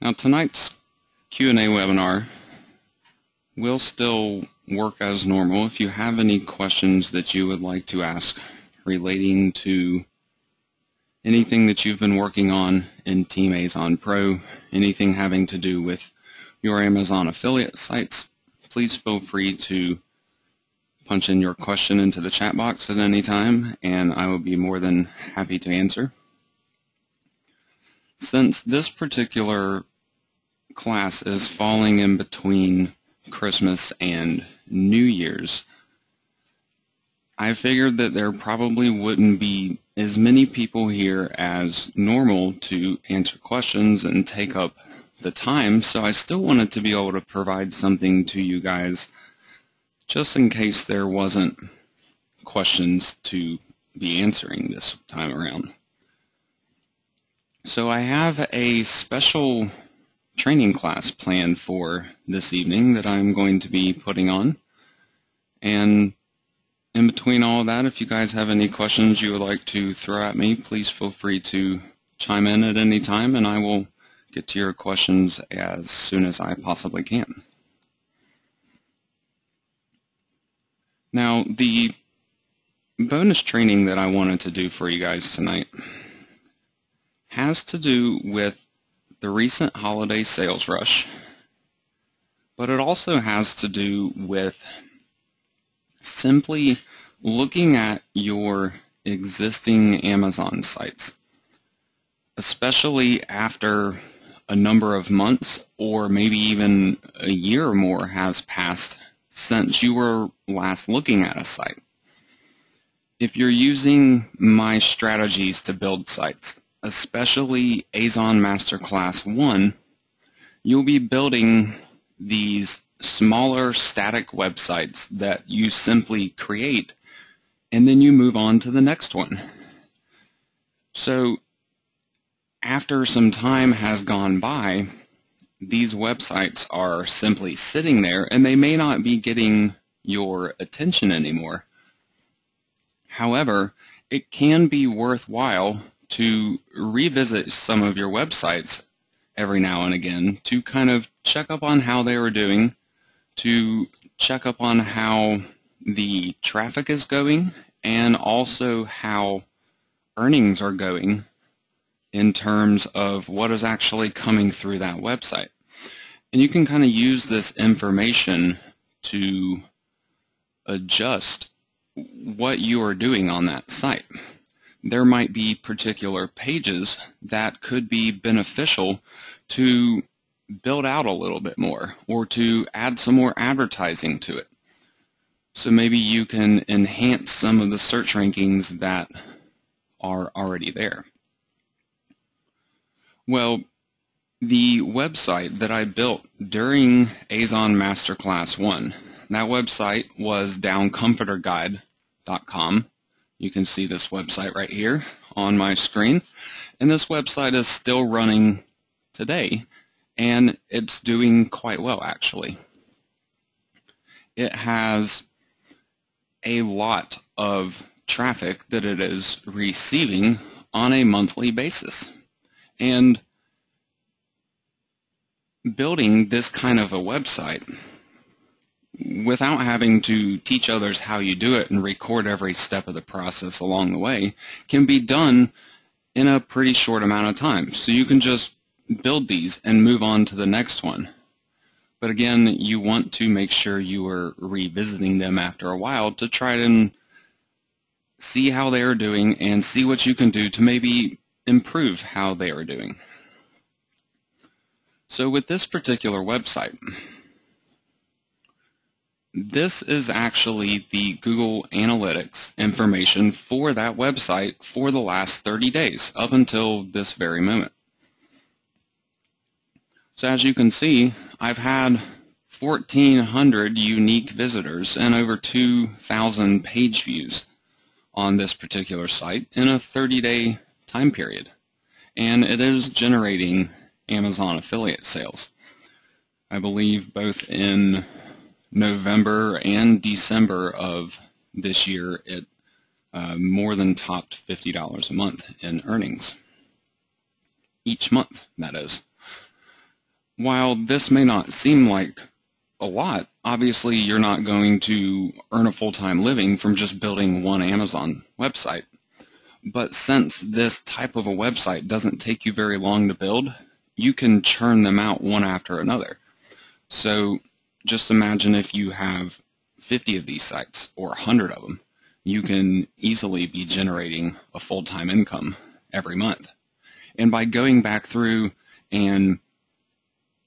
Now tonight's Q&A webinar will still work as normal. If you have any questions that you would like to ask relating to anything that you've been working on in Team Azon Pro, anything having to do with your Amazon affiliate sites, please feel free to punch in your question into the chat box at any time, and I will be more than happy to answer. Since this particular class is falling in between Christmas and New Year's, I figured that there probably wouldn't be as many people here as normal to answer questions and take up the time, so I still wanted to be able to provide something to you guys just in case there wasn't questions to be answering this time around. So I have a special training class planned for this evening that I'm going to be putting on. And in between all of that, if you guys have any questions you would like to throw at me, please feel free to chime in at any time, and I will get to your questions as soon as I possibly can. Now, the bonus training that I wanted to do for you guys tonight has to do with the recent holiday sales rush, but it also has to do with simply looking at your existing Amazon sites, especially after a number of months or maybe even a year or more has passed since you were last looking at a site. If you're using my strategies to build sites, especially Azon Masterclass 1, you'll be building these smaller static websites that you simply create and then you move on to the next one. So after some time has gone by, these websites are simply sitting there and they may not be getting your attention anymore. However, it can be worthwhile to revisit some of your websites every now and again to kind of check up on how they were doing, to check up on how the traffic is going, and also how earnings are going in terms of what is actually coming through that website. And you can kind of use this information to adjust what you are doing on that site. There might be particular pages that could be beneficial to build out a little bit more or to add some more advertising to it. So maybe you can enhance some of the search rankings that are already there. Well, the website that I built during Azon Masterclass 1, that website was downcomforterguide.com. You can see this website right here on my screen, and this website is still running today, and it's doing quite well actually. It has a lot of traffic that it is receiving on a monthly basis, and building this kind of a website without having to teach others how you do it and record every step of the process along the way can be done in a pretty short amount of time. So you can just build these and move on to the next one. But again, you want to make sure you are revisiting them after a while to try and see how they are doing and see what you can do to maybe improve how they are doing. So with this particular website, this is actually the Google Analytics information for that website for the last 30 days, up until this very moment. So as you can see, I've had 1,400 unique visitors and over 2,000 page views on this particular site in a 30-day time period. And it is generating Amazon affiliate sales. I believe both in November and December of this year, it more than topped $50 a month in earnings. Each month, that is. while this may not seem like a lot, obviously you're not going to earn a full-time living from just building one Amazon website. But since this type of a website doesn't take you very long to build, you can churn them out one after another. So just imagine if you have 50 of these sites or 100 of them, you can easily be generating a full-time income every month. And by going back through and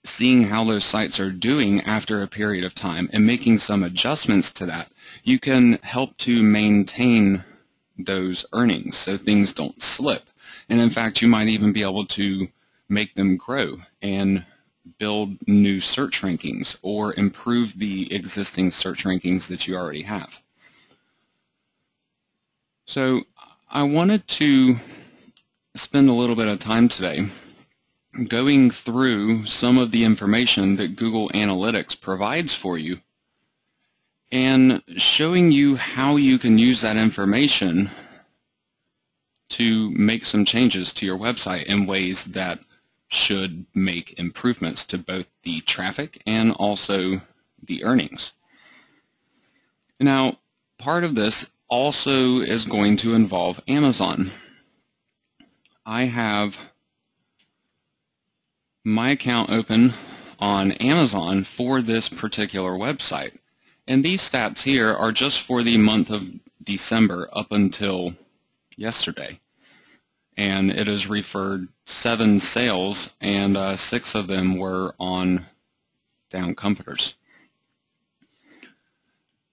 seeing how those sites are doing after a period of time and making some adjustments to that, you can help to maintain those earnings so things don't slip. And in fact, you might even be able to make them grow and build new search rankings or improve the existing search rankings that you already have. So I wanted to spend a little bit of time today going through some of the information that Google Analytics provides for you and showing you how you can use that information to make some changes to your website in ways that should make improvements to both the traffic and also the earnings. Now, part of this also is going to involve Amazon. I have my account open on Amazon for this particular website, and these stats here are just for the month of December up until yesterday, and it has referred 7 sales, and 6 of them were on down comforters.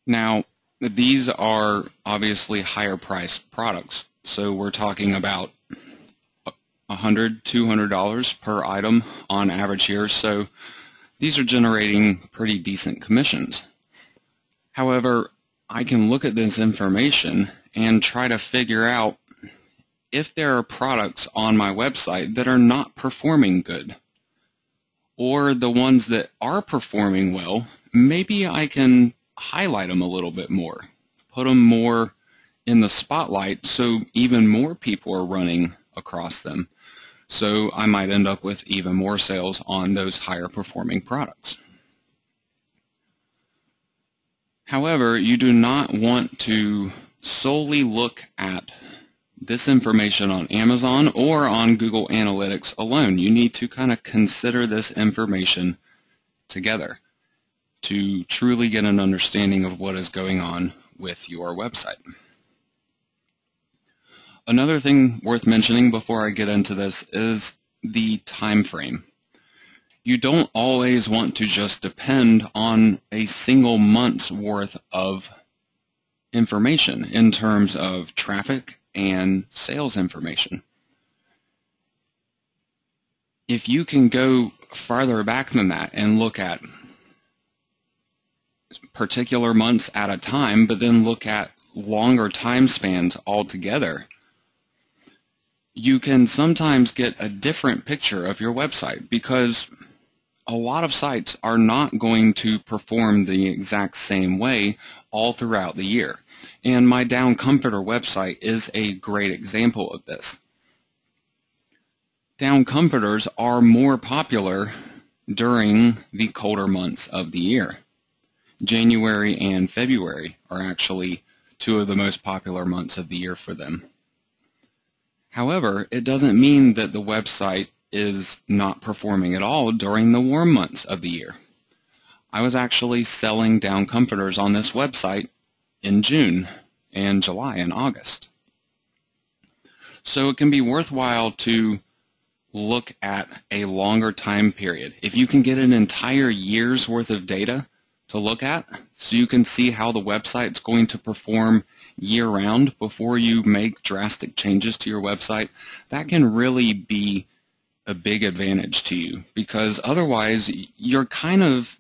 Now, these are obviously higher priced products, so we're talking about $100, $200 per item on average here, so these are generating pretty decent commissions. However, I can look at this information and try to figure out if there are products on my website that are not performing good, or the ones that are performing well, maybe I can highlight them a little bit more, put them more in the spotlight so even more people are running across them. So I might end up with even more sales on those higher performing products. However, you do not want to solely look at this information on Amazon or on Google Analytics alone. You need to kind of consider this information together to truly get an understanding of what is going on with your website. Another thing worth mentioning before I get into this is the time frame. You don't always want to just depend on a single month's worth of information in terms of traffic and sales information. If you can go farther back than that and look at particular months at a time, but then look at longer time spans altogether, you can sometimes get a different picture of your website, because a lot of sites are not going to perform the exact same way all throughout the year. And my Down Comforter website is a great example of this. Down comforters are more popular during the colder months of the year. January and February are actually 2 of the most popular months of the year for them. However, it doesn't mean that the website is not performing at all during the warm months of the year. I was actually selling down comforters on this website in June and July and August. So it can be worthwhile to look at a longer time period. If you can get an entire year's worth of data to look at, so you can see how the website's going to perform year-round before you make drastic changes to your website, that can really be a big advantage to you, because otherwise you're kind of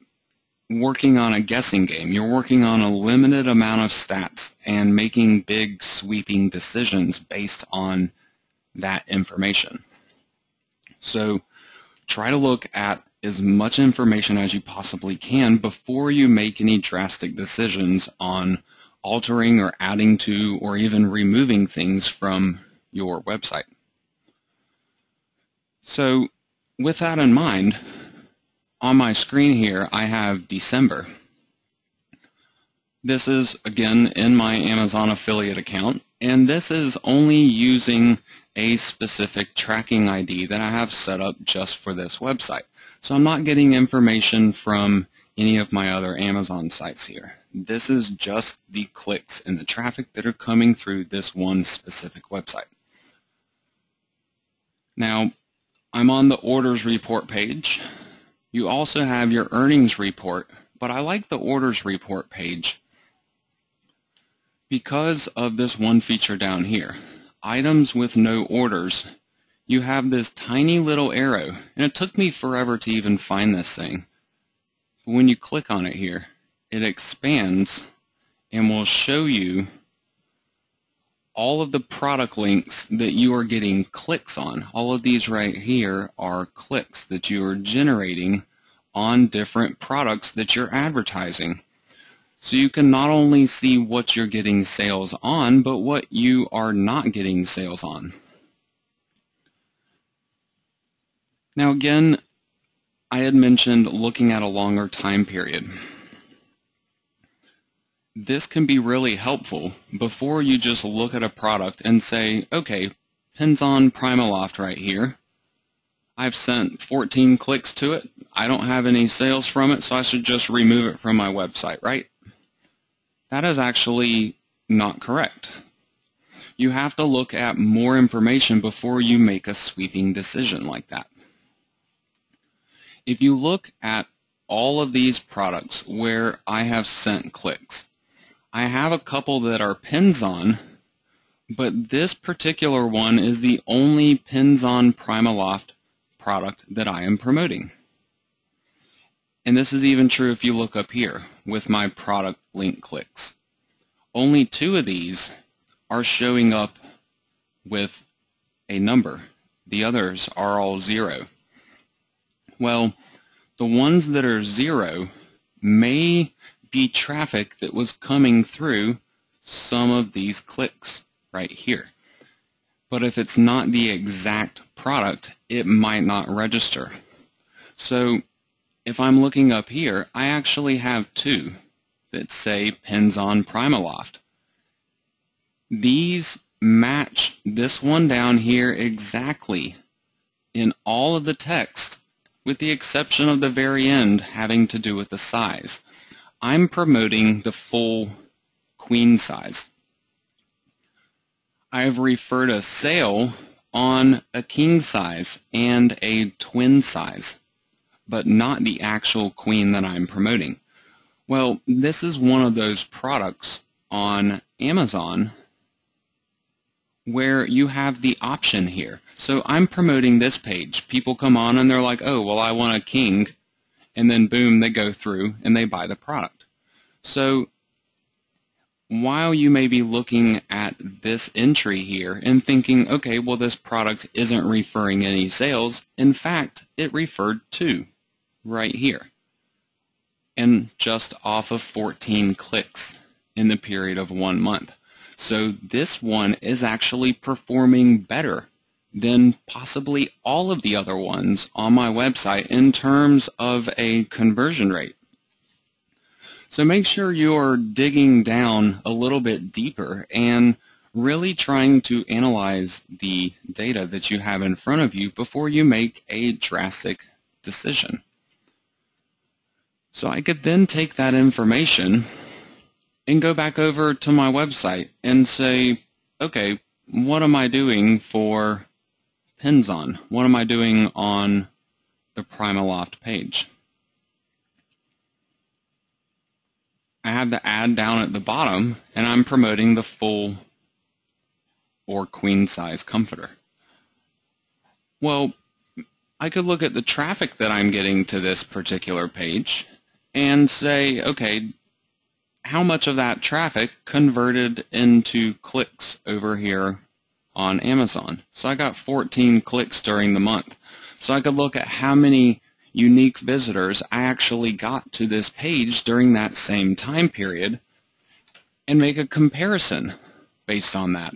working on a guessing game. You're working on a limited amount of stats and making big sweeping decisions based on that information. So try to look at as much information as you possibly can before you make any drastic decisions on altering or adding to or even removing things from your website. So with that in mind, On my screen here, I have December. This is, again, in my Amazon affiliate account, and this is only using a specific tracking ID that I have set up just for this website. So I'm not getting information from any of my other Amazon sites here. This is just the clicks and the traffic that are coming through this one specific website. Now, I'm on the orders report page. You also have your earnings report, but I like the orders report page because of this one feature down here. Items with no orders. You have this tiny little arrow, and it took me forever to even find this thing. But when you click on it here, it expands and will show you all of the product links that you are getting clicks on. All of these right here are clicks that you are generating on different products that you're advertising. So you can not only see what you're getting sales on, but what you are not getting sales on. Now again, I had mentioned looking at a longer time period. This can be really helpful before you just look at a product and say, okay, pins on Primaloft right here. I've sent 14 clicks to it. I don't have any sales from it, so I should just remove it from my website, right? That is actually not correct. You have to look at more information before you make a sweeping decision like that. If you look at all of these products where I have sent clicks, I have a couple that are pins on, but this particular one is the only pins on Primaloft product that I am promoting. And this is even true if you look up here with my product link clicks. Only 2 of these are showing up with a number. The others are all 0. Well, the ones that are 0 may be traffic that was coming through some of these clicks right here. But if it's not the exact product, it might not register. So if I'm looking up here, I actually have 2 that say pins on Primaloft. These match this one down here exactly in all of the text, with the exception of the very end having to do with the size. I'm promoting the full queen size. I have referred a sale on a king size and a twin size, but not the actual queen that I'm promoting. Well, this is one of those products on Amazon where you have the option here. So I'm promoting this page. People come on and they're like, oh, well, I want a king, and then boom, they go through and they buy the product. So while you may be looking at this entry here and thinking, okay, well, this product isn't referring any sales, in fact, it referred to right here, and just off of 14 clicks in the period of 1 month. So this one is actually performing better than possibly all of the other ones on my website in terms of a conversion rate. So make sure you're digging down a little bit deeper and really trying to analyze the data that you have in front of you before you make a drastic decision. So I could then take that information and go back over to my website and say, okay, what am I doing for pins on? What am I doing on the Primaloft page? I have the ad down at the bottom, and I'm promoting the full or queen size comforter. Well, I could look at the traffic that I'm getting to this particular page and say, okay, how much of that traffic converted into clicks over here on Amazon? So I got 14 clicks during the month. So I could look at how many unique visitors I actually got to this page during that same time period and make a comparison based on that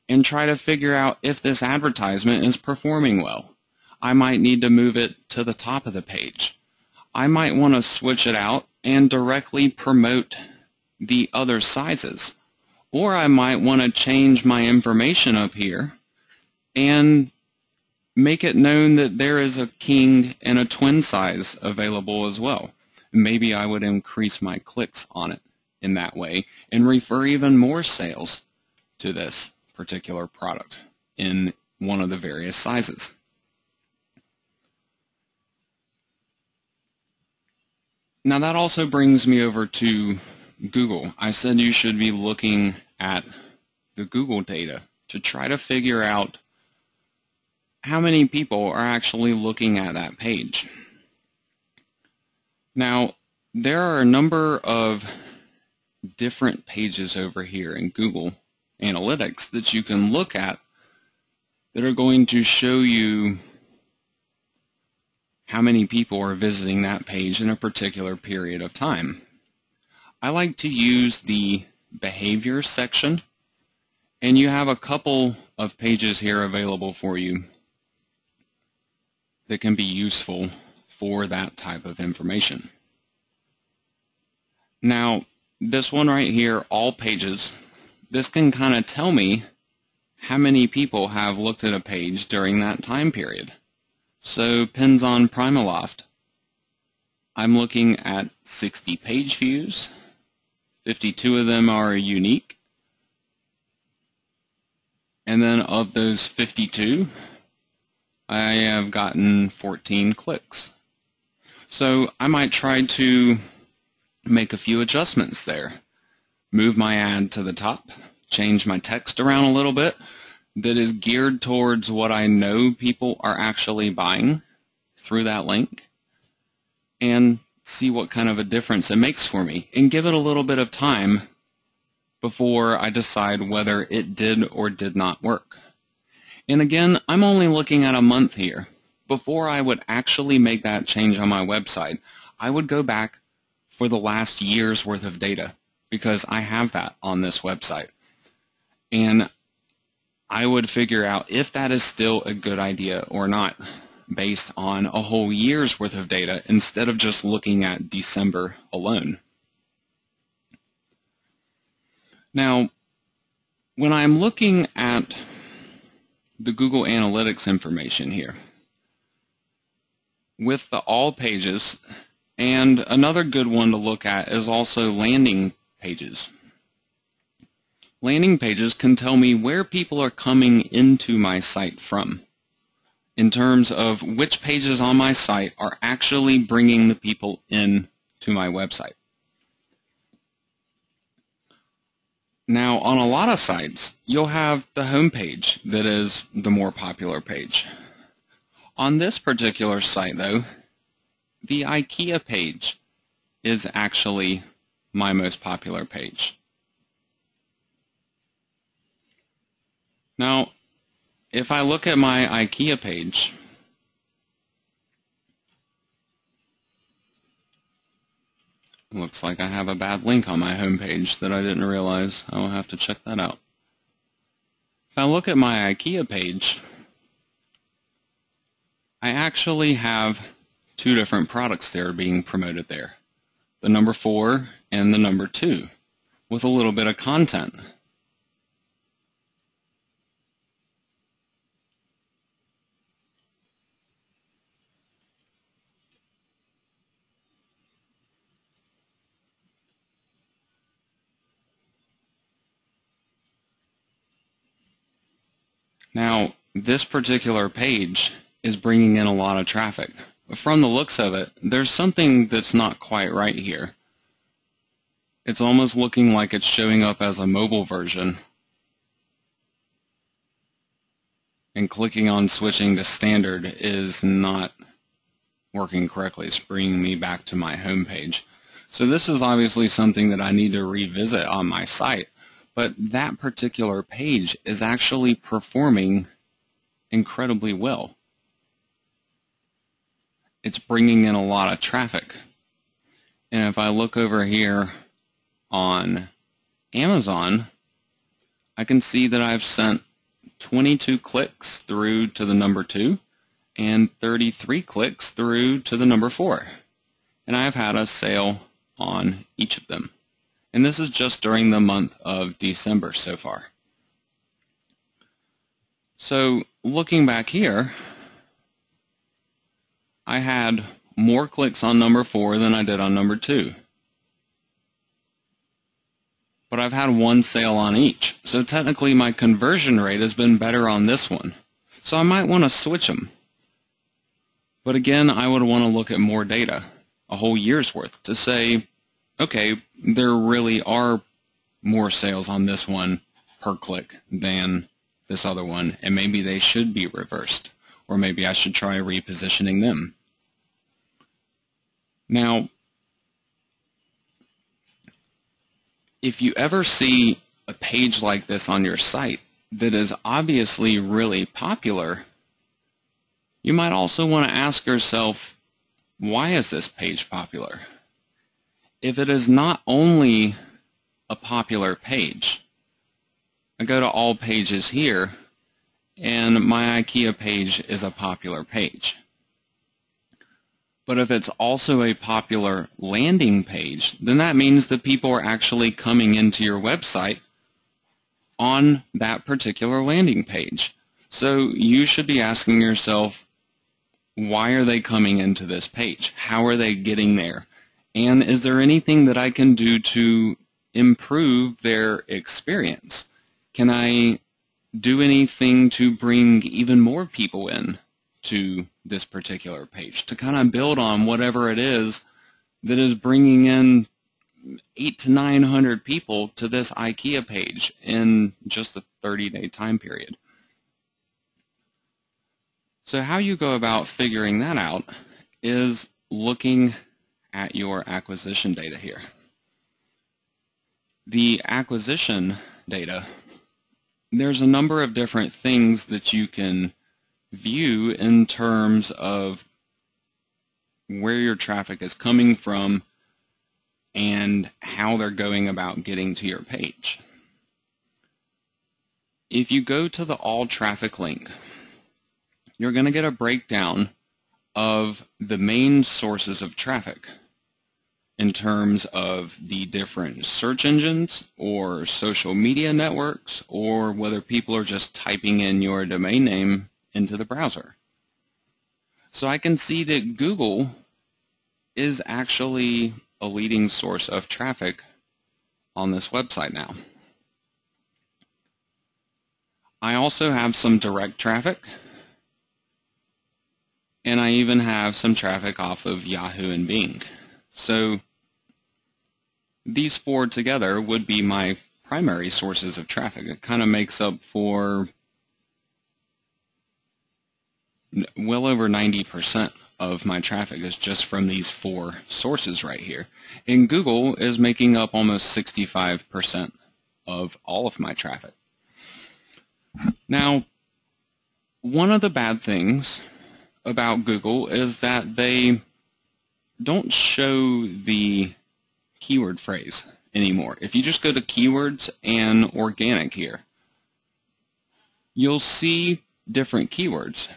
and try to figure out if this advertisement is performing well. I might need to move it to the top of the page. I might want to switch it out and directly promote the other sizes. Or I might want to change my information up here and make it known that there is a king and a twin size available as well. Maybe I would increase my clicks on it in that way and refer even more sales to this particular product in one of the various sizes. Now that also brings me over to Google. I said you should be looking at the Google data to try to figure out how many people are actually looking at that page. Now, there are a number of different pages over here in Google Analytics that you can look at that are going to show you how many people are visiting that page in a particular period of time. I like to use the behavior section, and you have a couple of pages here available for you that can be useful for that type of information. Now, this one right here, all pages, this can kind of tell me how many people have looked at a page during that time period. So pins on Primaloft, I'm looking at 60 page views. 52 of them are unique. And then of those 52, I have gotten 14 clicks. So I might try to make a few adjustments there. Move my ad to the top, change my text around a little bit that is geared towards what I know people are actually buying through that link, and see what kind of a difference it makes for me, and give it a little bit of time before I decide whether it did or did not work. And again, I'm only looking at a month here. Before I would actually make that change on my website, I would go back for the last year's worth of data, because I have that on this website. And I would figure out if that is still a good idea or not, based on a whole year's worth of data instead of just looking at December alone. Now, when I'm looking at the Google Analytics information here, with the all pages, and another good one to look at is also landing pages. Landing pages can tell me where people are coming into my site from, in terms of which pages on my site are actually bringing the people in to my website. Now, on a lot of sites, you'll have the home page that is the more popular page. On this particular site, though, the IKEA page is actually my most popular page. Now, if I look at my IKEA page, it looks like I have a bad link on my home page that I didn't realize. I will have to check that out. If I look at my IKEA page, I actually have two different products that are being promoted there. The number 4 and the number 2, with a little bit of content. Now, this particular page is bringing in a lot of traffic. From the looks of it, there's something that's not quite right here. It's almost looking like it's showing up as a mobile version. And clicking on switching to standard is not working correctly. It's bringing me back to my home page. So this is obviously something that I need to revisit on my site. But that particular page is actually performing incredibly well. It's bringing in a lot of traffic. And if I look over here on Amazon, I can see that I've sent 22 clicks through to the number 2 and 33 clicks through to the number 4. and I've had a sale on each of them. And this is just during the month of December so far. So looking back here, I had more clicks on number 4 than I did on number 2. But I've had one sale on each. So technically my conversion rate has been better on this one. So I might want to switch them. But again, I would want to look at more data, a whole year's worth, to say, okay, there really are more sales on this one per click than this other one, and maybe they should be reversed, or maybe I should try repositioning them. Now, if you ever see a page like this on your site that is obviously really popular, you might also want to ask yourself, why is this page popular? If it is not only a popular page, I go to all pages here, and my IKEA page is a popular page. But if it's also a popular landing page, then that means that people are actually coming into your website on that particular landing page. So you should be asking yourself, why are they coming into this page? How are they getting there? And is there anything that I can do to improve their experience? Can I do anything to bring even more people in to this particular page, to kind of build on whatever it is that is bringing in 800 to 900 people to this IKEA page in just a 30-day time period? So how you go about figuring that out is looking at your acquisition data here. The acquisition data, there's a number of different things that you can view in terms of where your traffic is coming from and how they're going about getting to your page. If you go to the all traffic link, you're going to get a breakdown of the main sources of traffic in terms of the different search engines or social media networks, or whether people are just typing in your domain name into the browser. So I can see that Google is actually a leading source of traffic on this website now. I also have some direct traffic, and I even have some traffic off of Yahoo and Bing. So these 4 together would be my primary sources of traffic. It kind of makes up for well over 90% of my traffic is just from these 4 sources right here. And Google is making up almost 65% of all of my traffic. Now, one of the bad things about Google is that they don't show the keyword phrase anymore. If you just go to keywords and organic here, you'll see different keywords,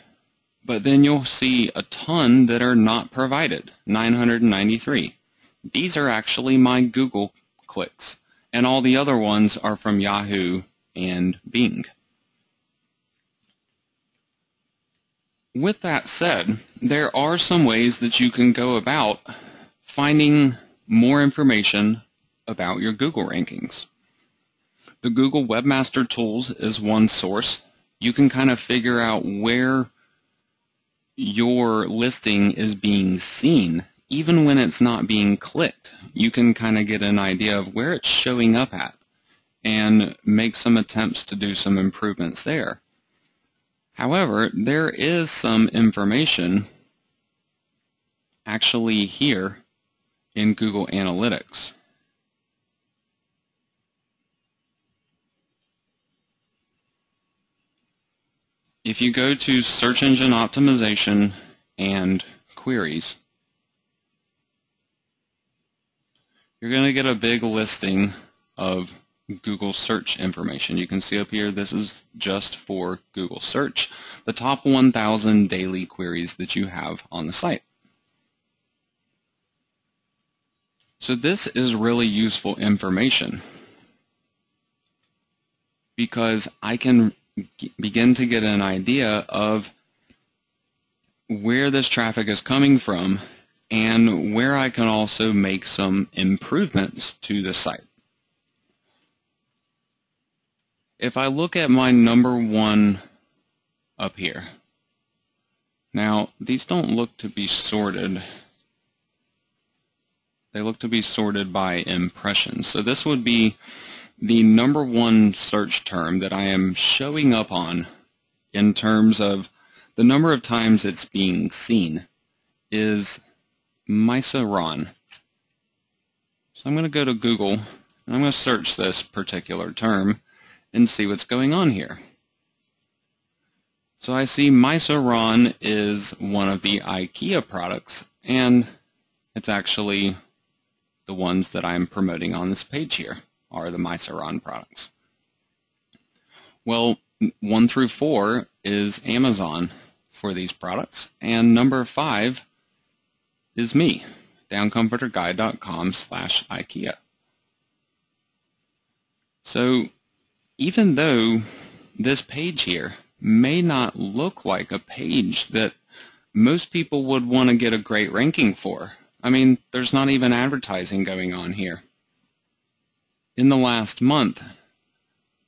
but then you'll see a ton that are not provided, 993. These are actually my Google clicks, and all the other ones are from Yahoo and Bing. With that said, there are some ways that you can go about finding more information about your Google rankings. The Google Webmaster Tools is one source. You can kind of figure out where your listing is being seen, even when it's not being clicked. You can kind of get an idea of where it's showing up at and make some attempts to do some improvements there. However, there is some information actually here in Google Analytics. If you go to Search Engine Optimization and Queries, you're going to get a big listing of Google search information. You can see up here, this is just for Google search, the top 1,000 daily queries that you have on the site. So this is really useful information because I can begin to get an idea of where this traffic is coming from and where I can also make some improvements to the site. If I look at my number one up here, now these don't look to be sorted. They look to be sorted by impressions. So this would be the number one search term that I am showing up on in terms of the number of times it's being seen is Misaron. So I'm going to go to Google and I'm going to search this particular term and see what's going on here. So I see Misaron is one of the IKEA products, and it's actually the ones that I'm promoting on this page here are the Misaron products. Well, 1 through 4 is Amazon for these products, and number 5 is me, downcomforterguide.com/IKEA. So even though this page here may not look like a page that most people would want to get a great ranking for, I mean, there's not even advertising going on here. In the last month,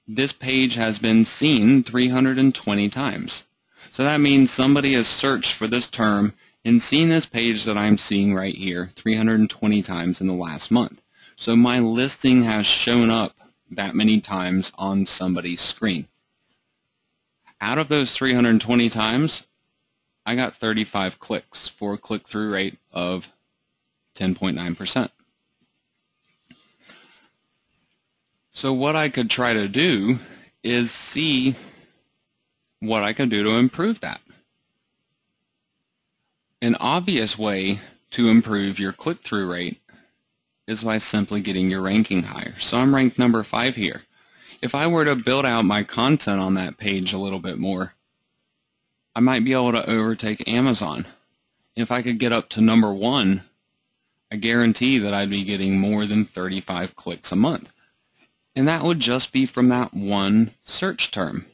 this page has been seen 320 times. So that means somebody has searched for this term and seen this page that I'm seeing right here 320 times in the last month. So my listing has shown up that many times on somebody's screen. Out of those 320 times, I got 35 clicks for a click-through rate of 10.9%. So what I could try to do is see what I can do to improve that. An obvious way to improve your click-through rate is by simply getting your ranking higher. So I'm ranked number 5 here. If I were to build out my content on that page a little bit more, I might be able to overtake Amazon. If I could get up to number 1, I guarantee that I'd be getting more than 35 clicks a month. And that would just be from that one search term.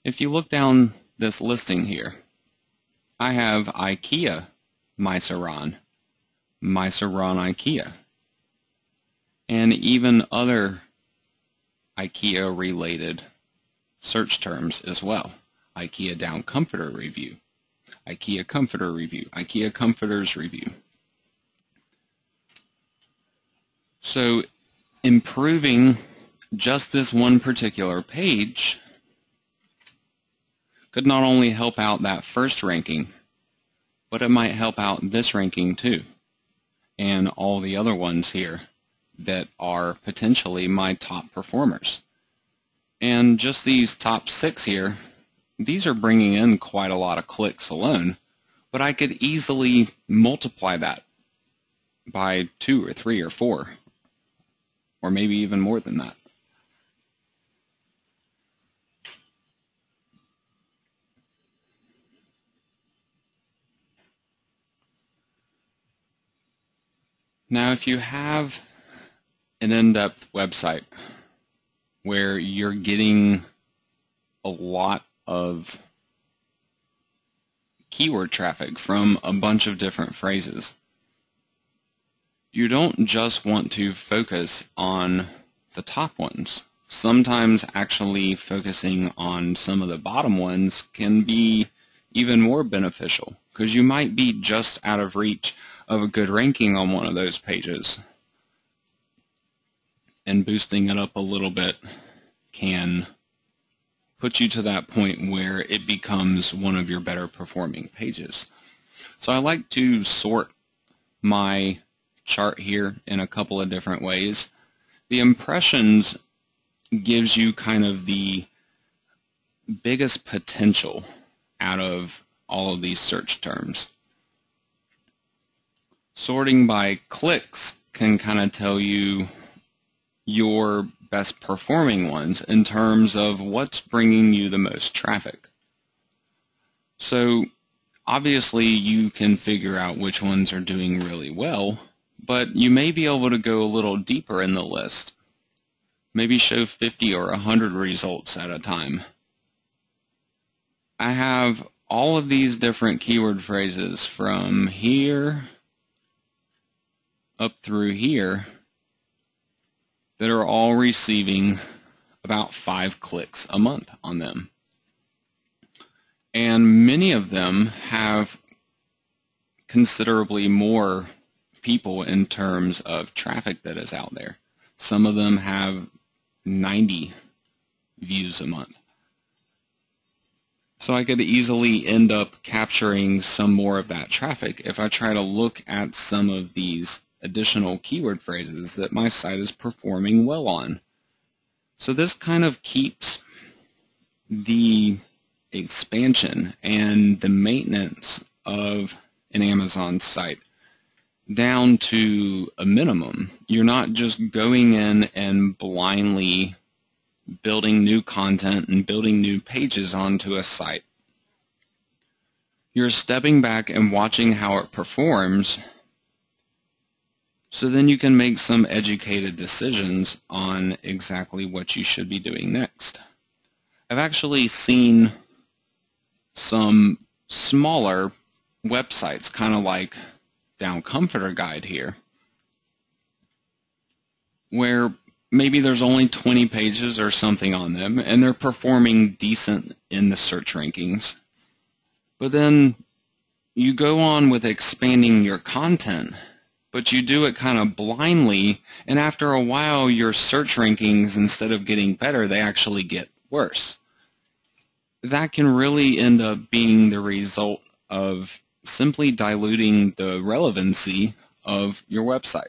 If you look down this listing here, I have IKEA Misaron, Misaron IKEA, and even other IKEA-related search terms as well. IKEA Down Comforter Review, IKEA Comforter Review, IKEA Comforters Review. So improving just this one particular page could not only help out that first ranking, but it might help out this ranking too, and all the other ones here that are potentially my top performers. And just these top 6 here, these are bringing in quite a lot of clicks alone, but I could easily multiply that by 2 or 3 or 4, or maybe even more than that. Now, if you have an in-depth website where you're getting a lot of keyword traffic from a bunch of different phrases, you don't just want to focus on the top ones. Sometimes actually focusing on some of the bottom ones can be even more beneficial, because you might be just out of reach of a good ranking on one of those pages, and boosting it up a little bit can put you to that point where it becomes one of your better performing pages. So I like to sort my chart here in a couple of different ways. The impressions gives you kind of the biggest potential out of all of these search terms. Sorting by clicks can kind of tell you your best performing ones in terms of what's bringing you the most traffic. So obviously you can figure out which ones are doing really well but you may be able to go a little deeper in the list. Maybe show 50 or 100 results at a time. I have all of these different keyword phrases from here up through here that are all receiving about 5 clicks a month on them. And many of them have considerably more people in terms of traffic that is out there. Some of them have 90 views a month. So I could easily end up capturing some more of that traffic if I try to look at some of these additional keyword phrases that my site is performing well on. So this kind of keeps the expansion and the maintenance of an Amazon site down to a minimum. You're not just going in and blindly building new content and building new pages onto a site. You're stepping back and watching how it performs, so then you can make some educated decisions on exactly what you should be doing next. I've actually seen some smaller websites, kind of like Down Comforter Guide here, where maybe there's only 20 pages or something on them, and they're performing decent in the search rankings. But then you go on with expanding your content, but you do it kind of blindly, and after a while your search rankings, instead of getting better, they actually get worse. That can really end up being the result of simply diluting the relevancy of your website.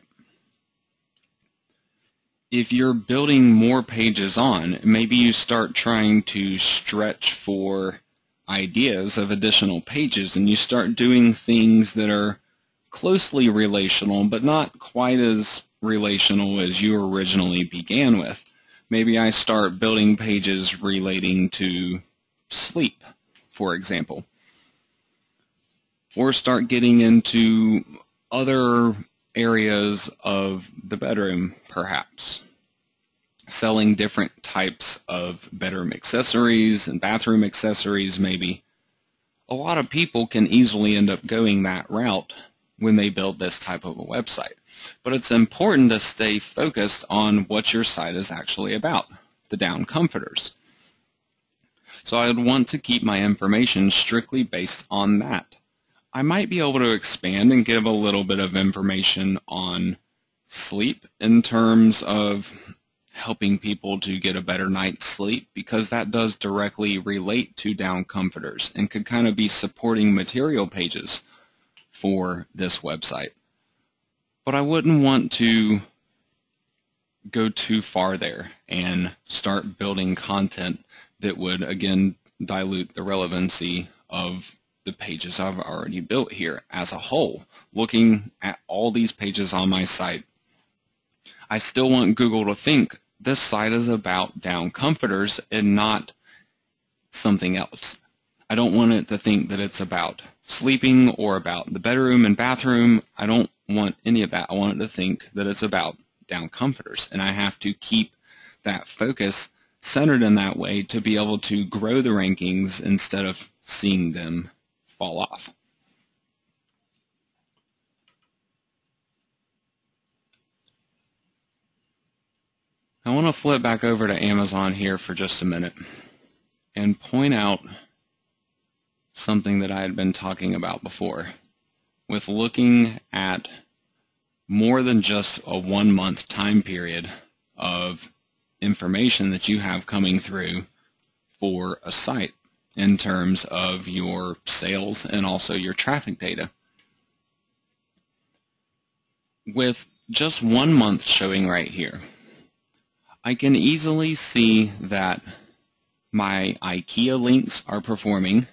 If you're building more pages on, maybe you start trying to stretch for ideas of additional pages, and you start doing things that are closely relational but not quite as relational as you originally began with. Maybe I start building pages relating to sleep, for example, or start getting into other areas of the bedroom, perhaps selling different types of bedroom accessories and bathroom accessories. Maybe a lot of people can easily end up going that route when they build this type of a website. But it's important to stay focused on what your site is actually about, the down comforters. So I would want to keep my information strictly based on that. I might be able to expand and give a little bit of information on sleep in terms of helping people to get a better night's sleep, because that does directly relate to down comforters and could kind of be supporting material pages for this website. But I wouldn't want to go too far there and start building content that would, again, dilute the relevancy of the pages I've already built here as a whole. Looking at all these pages on my site, I still want Google to think this site is about down comforters and not something else. I don't want it to think that it's about sleeping or about the bedroom and bathroom. I don't want any of that. I want it to think that it's about down comforters, and I have to keep that focus centered in that way to be able to grow the rankings instead of seeing them fall off. I want to flip back over to Amazon here for just a minute and point out something that I had been talking about before with looking at more than just a 1-month time period of information that you have coming through for a site in terms of your sales and also your traffic data. With just 1 month showing right here, I can easily see that my IKEA links are performing,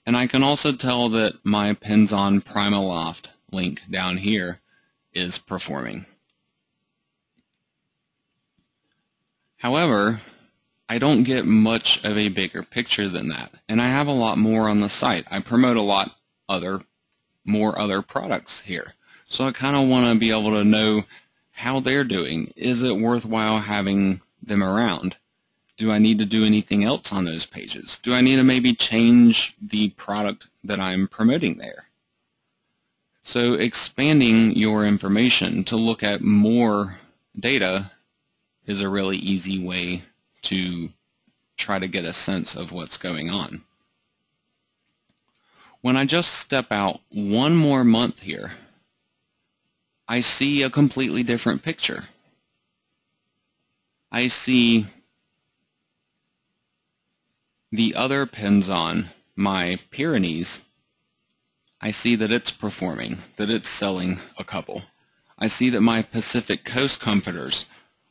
and I can also tell that my Pins on Primaloft link down here is performing. However, I don't get much of a bigger picture than that, and I have a lot more on the site. I promote a lot more other products here. So I kind of want to be able to know how they're doing. Is it worthwhile having them around? Do I need to do anything else on those pages? Do I need to maybe change the product that I'm promoting there? So expanding your information to look at more data is a really easy way to try to get a sense of what's going on. When I just step out one more month here, I see a completely different picture. I see the other pins on my Pyrenees. I see that it's performing, that it's selling a couple. I see that my Pacific Coast comforters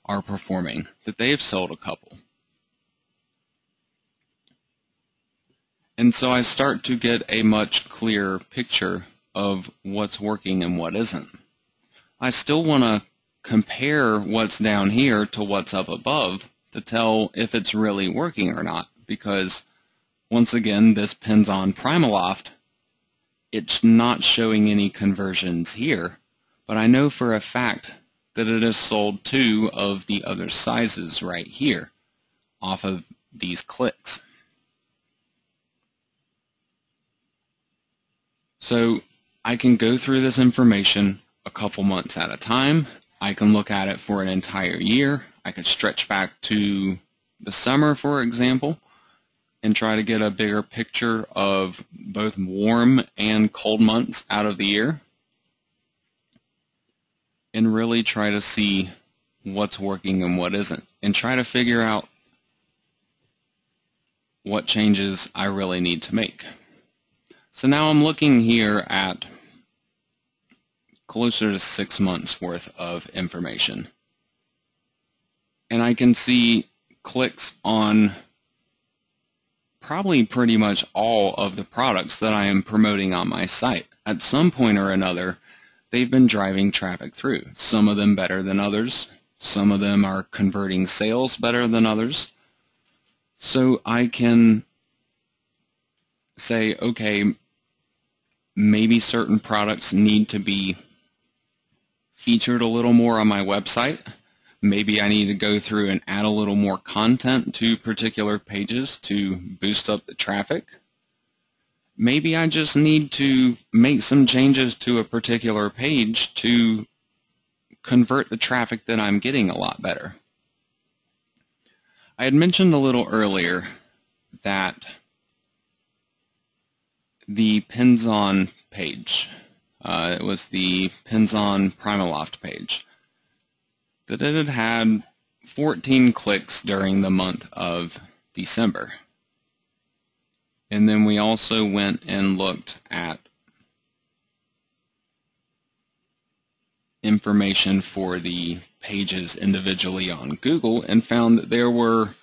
are performing, that they've sold a couple. And so I start to get a much clearer picture of what's working and what isn't. I still want to compare what's down here to what's up above to tell if it's really working or not, because once again, this pins on Primaloft, it's not showing any conversions here, but I know for a fact that it has sold 2 of the other sizes right here off of these clicks. So I can go through this information a couple months at a time. I can look at it for an entire year. I could stretch back to the summer, for example, and try to get a bigger picture of both warm and cold months out of the year, and really try to see what's working and what isn't, and try to figure out what changes I really need to make. So now I'm looking here at closer to 6 months worth of information, and I can see clicks on probably pretty much all of the products that I am promoting on my site. At some point or another, they've been driving traffic through. Some of them better than others. Some of them are converting sales better than others. So I can say, okay, maybe certain products need to be featured a little more on my website. Maybe I need to go through and add a little more content to particular pages to boost up the traffic. Maybe I just need to make some changes to a particular page to convert the traffic that I'm getting a lot better. I had mentioned a little earlier that the pins on page, it was the pins on Primaloft page, that it had 14 clicks during the month of December. And then we also went and looked at information for the pages individually on Google and found that there were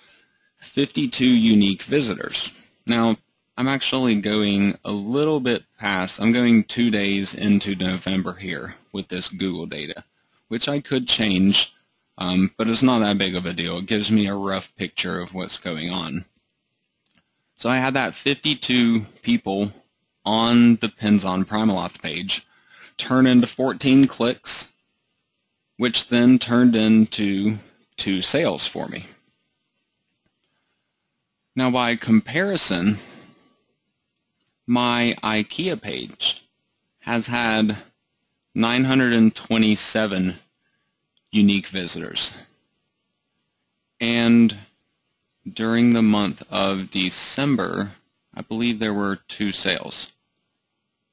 52 unique visitors. Now, I'm actually going a little bit past, I'm going 2 days into November here with this Google data, which I could change. But it's not that big of a deal. It gives me a rough picture of what's going on. So I had that 52 people on the Pins on Primaloft page turn into 14 clicks, which then turned into 2 sales for me. Now by comparison, my IKEA page has had 927 unique visitors, and during the month of December, I believe there were 2 sales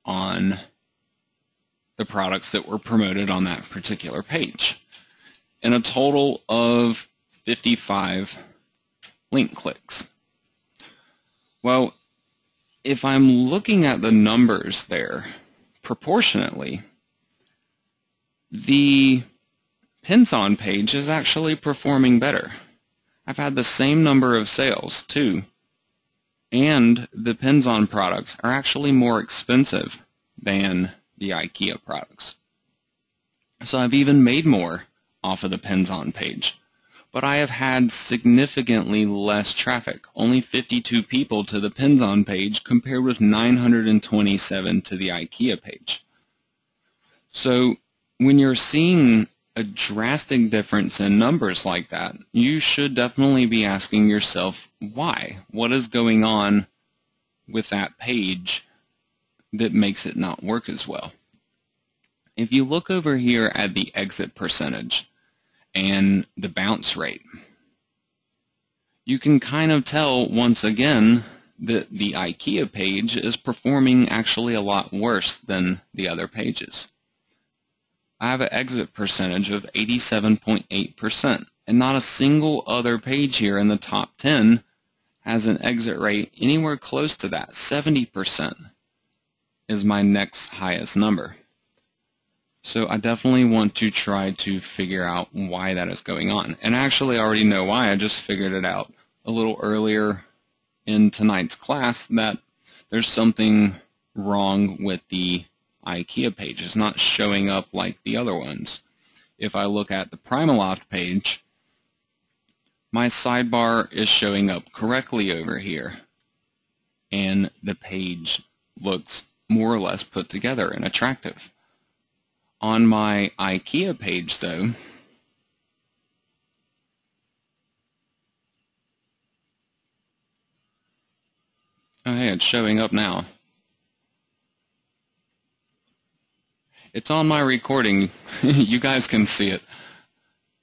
on the products that were promoted on that particular page, and a total of 55 link clicks. Well, if I'm looking at the numbers there proportionately, the Pins on page is actually performing better. I've had the same number of sales too, and the Pins on products are actually more expensive than the IKEA products. So I've even made more off of the Pins on page, but I have had significantly less traffic, only 52 people to the Pins on page compared with 927 to the IKEA page. So when you're seeing a drastic difference in numbers like that, you should definitely be asking yourself why. What is going on with that page that makes it not work as well? If you look over here at the exit percentage and the bounce rate, you can kind of tell once again that the IKEA page is performing actually a lot worse than the other pages. I have an exit percentage of 87.8%, and not a single other page here in the top 10 has an exit rate anywhere close to that. 70% is my next highest number. So I definitely want to try to figure out why that is going on. And actually I already know why. I just figured it out a little earlier in tonight's class that there's something wrong with the IKEA page. It's not showing up like the other ones. If I look at the Primaloft page, my sidebar is showing up correctly over here, and the page looks more or less put together and attractive. On my IKEA page, though, oh hey, it's showing up now. It's on my recording. You guys can see it.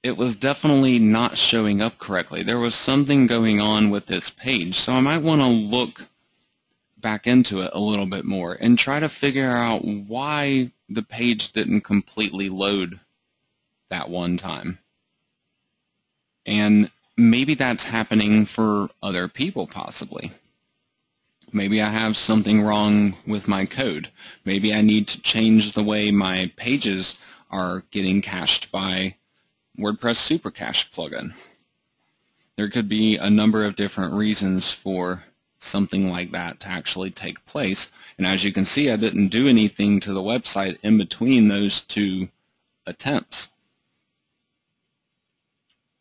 It was definitely not showing up correctly. There was something going on with this page, so I might want to look back into it a little bit more and try to figure out why the page didn't completely load that one time. And maybe that's happening for other people possibly. Maybe I have something wrong with my code. Maybe I need to change the way my pages are getting cached by WordPress Supercache plugin. There could be a number of different reasons for something like that to actually take place. And as you can see, I didn't do anything to the website in between those two attempts.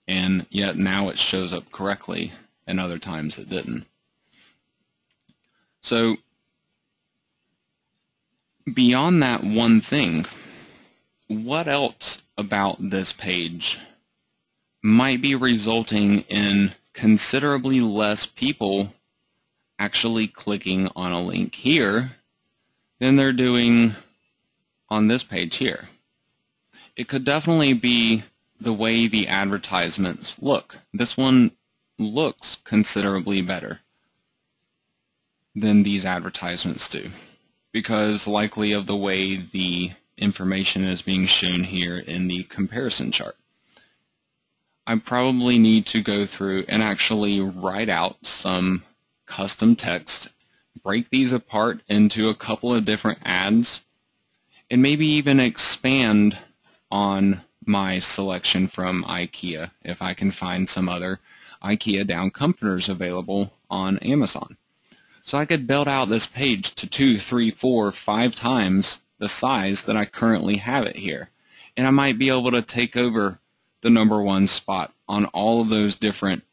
And yet now it shows up correctly, and other times it didn't. So beyond that one thing, what else about this page might be resulting in considerably less people actually clicking on a link here than they're doing on this page here? It could definitely be the way the advertisements look. This one looks considerably better than these advertisements do, because likely of the way the information is being shown here in the comparison chart. I probably need to go through and actually write out some custom text, break these apart into a couple of different ads, and maybe even expand on my selection from IKEA if I can find some other IKEA down comforters available on Amazon. So I could build out this page to 2, 3, 4, 5 times the size that I currently have it here. And I might be able to take over the #1 spot on all of those different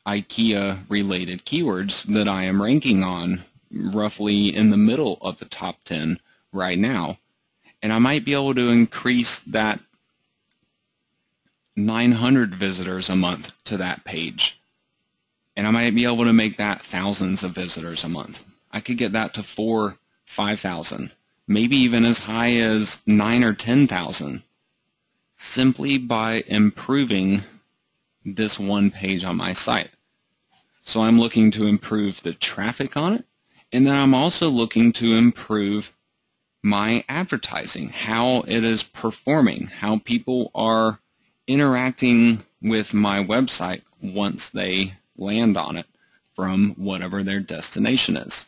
IKEA-related keywords that I am ranking on, roughly in the middle of the top 10 right now. And I might be able to increase that 900 visitors a month to that page. And I might be able to make that thousands of visitors a month. I could get that to 4,000, 5,000, maybe even as high as 9,000 or 10,000, simply by improving this one page on my site. So I'm looking to improve the traffic on it, and then I'm also looking to improve my advertising, how it is performing, how people are interacting with my website once they land on it from whatever their destination is.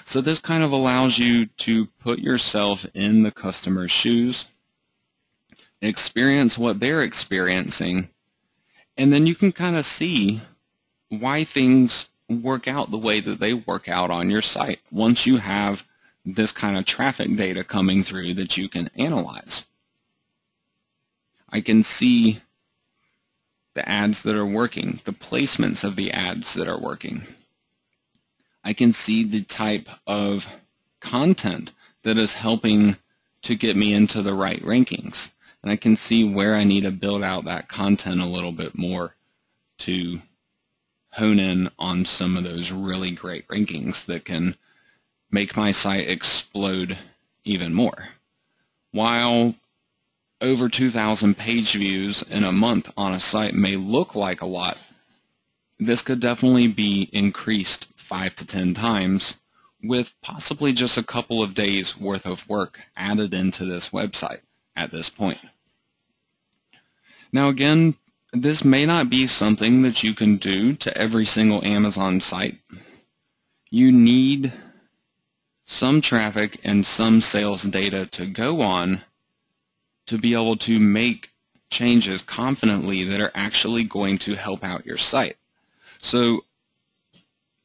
So this kind of allows you to put yourself in the customer's shoes, experience what they're experiencing, and then you can kind of see why things work out the way that they work out on your site once you have this kind of traffic data coming through that you can analyze. I can see the ads that are working, the placements of the ads that are working. I can see the type of content that is helping to get me into the right rankings. And I can see where I need to build out that content a little bit more to hone in on some of those really great rankings that can make my site explode even more. While over 2,000 page views in a month on a site may look like a lot, this could definitely be increased 5 to 10 times with possibly just a couple of days worth of work added into this website at this point. Now again, this may not be something that you can do to every single Amazon site. You need some traffic and some sales data to go on to be able to make changes confidently that are actually going to help out your site. So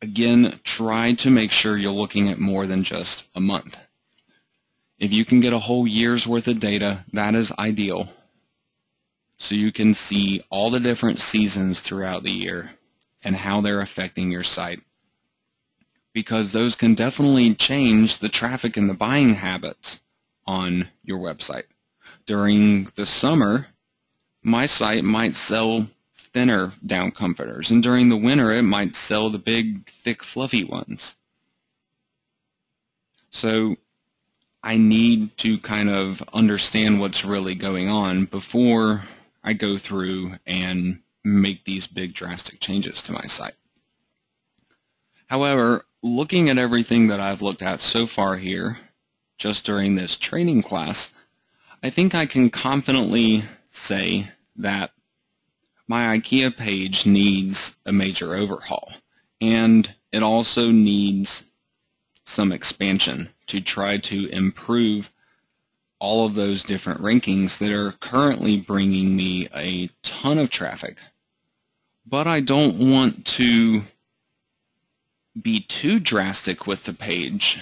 again, try to make sure you're looking at more than just a month. If you can get a whole year's worth of data, that is ideal. So you can see all the different seasons throughout the year and how they're affecting your site, because those can definitely change the traffic and the buying habits on your website. During the summer, my site might sell thinner down comforters, and during the winter it might sell the big, thick, fluffy ones. So I need to kind of understand what's really going on before I go through and make these big drastic changes to my site. However, looking at everything that I've looked at so far here, just during this training class, I think I can confidently say that my IKEA page needs a major overhaul, and it also needs some expansion to try to improve all of those different rankings that are currently bringing me a ton of traffic. But I don't want to be too drastic with the page,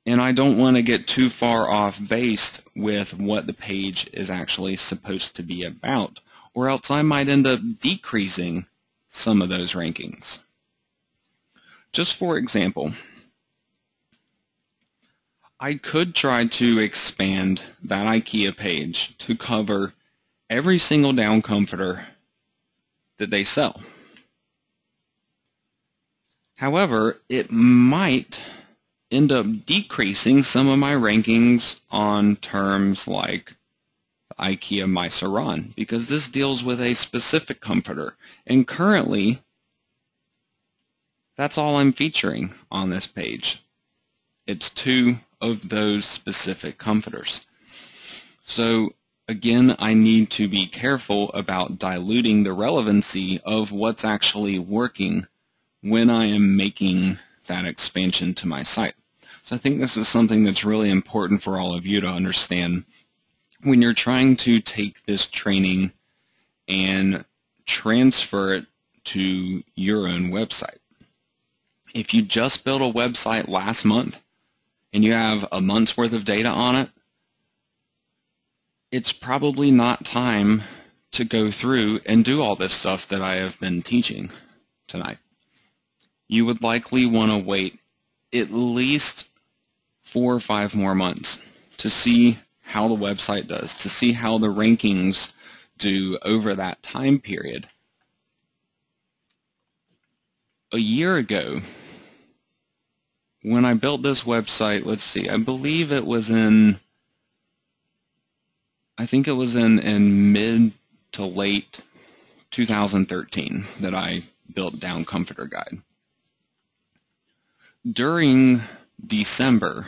and I don't want to get too far off base with what the page is actually supposed to be about, or else I might end up decreasing some of those rankings. Just for example, I could try to expand that IKEA page to cover every single down comforter that they sell. However, it might end up decreasing some of my rankings on terms like IKEA My Saran, because this deals with a specific comforter, and currently that's all I'm featuring on this page. It's 2 of those specific comforters. So again, I need to be careful about diluting the relevancy of what's actually working when I am making that expansion to my site. So I think this is something that's really important for all of you to understand when you're trying to take this training and transfer it to your own website. If you just built a website last month and you have a month's worth of data on it, it's probably not time to go through and do all this stuff that I have been teaching tonight. You would likely want to wait at least 4 or 5 more months to see how the website does, to see how the rankings do over that time period. A year ago, when I built this website, let's see, I believe it was in, I think it was in mid to late 2013 that I built Down Comforter Guide. During December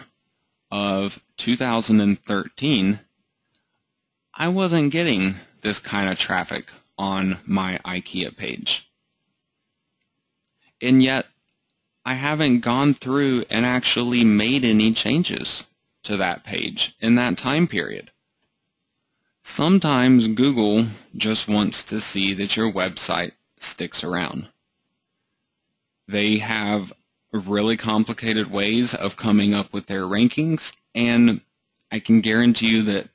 of 2013, I wasn't getting this kind of traffic on my IKEA page. And yet, I haven't gone through and actually made any changes to that page in that time period. Sometimes Google just wants to see that your website sticks around. They have really complicated ways of coming up with their rankings, and I can guarantee you that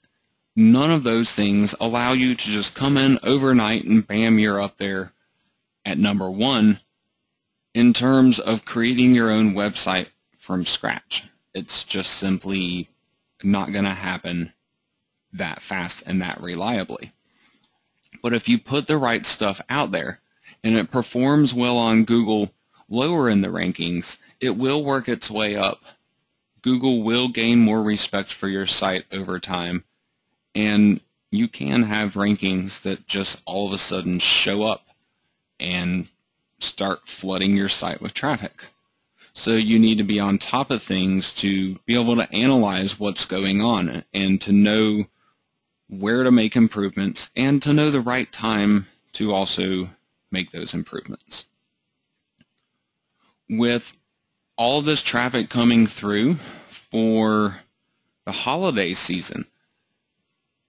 none of those things allow you to just come in overnight and bam, you're up there at number 1 in terms of creating your own website from scratch. It's just simply not going to happen that fast and that reliably. But if you put the right stuff out there and it performs well on Google lower in the rankings, it will work its way up. Google will gain more respect for your site over time, and you can have rankings that just all of a sudden show up and start flooding your site with traffic. So you need to be on top of things to be able to analyze what's going on and to know where to make improvements and to know the right time to also make those improvements. With all this traffic coming through for the holiday season,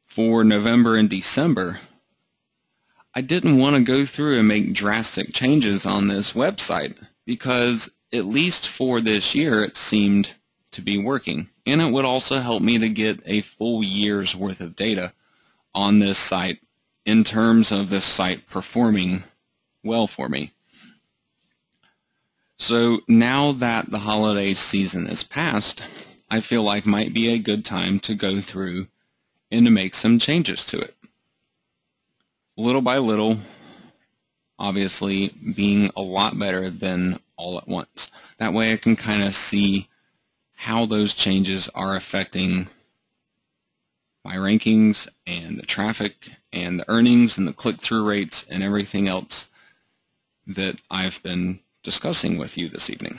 for November and December, I didn't want to go through and make drastic changes on this website because at least for this year it seemed to be working. And it would also help me to get a full year's worth of data on this site in terms of this site performing well for me. So now that the holiday season is past, I feel like might be a good time to go through and to make some changes to it. Little by little, obviously being a lot better than all at once. That way I can kind of see how those changes are affecting my rankings and the traffic and the earnings and the click-through rates and everything else that I've been discussing with you this evening.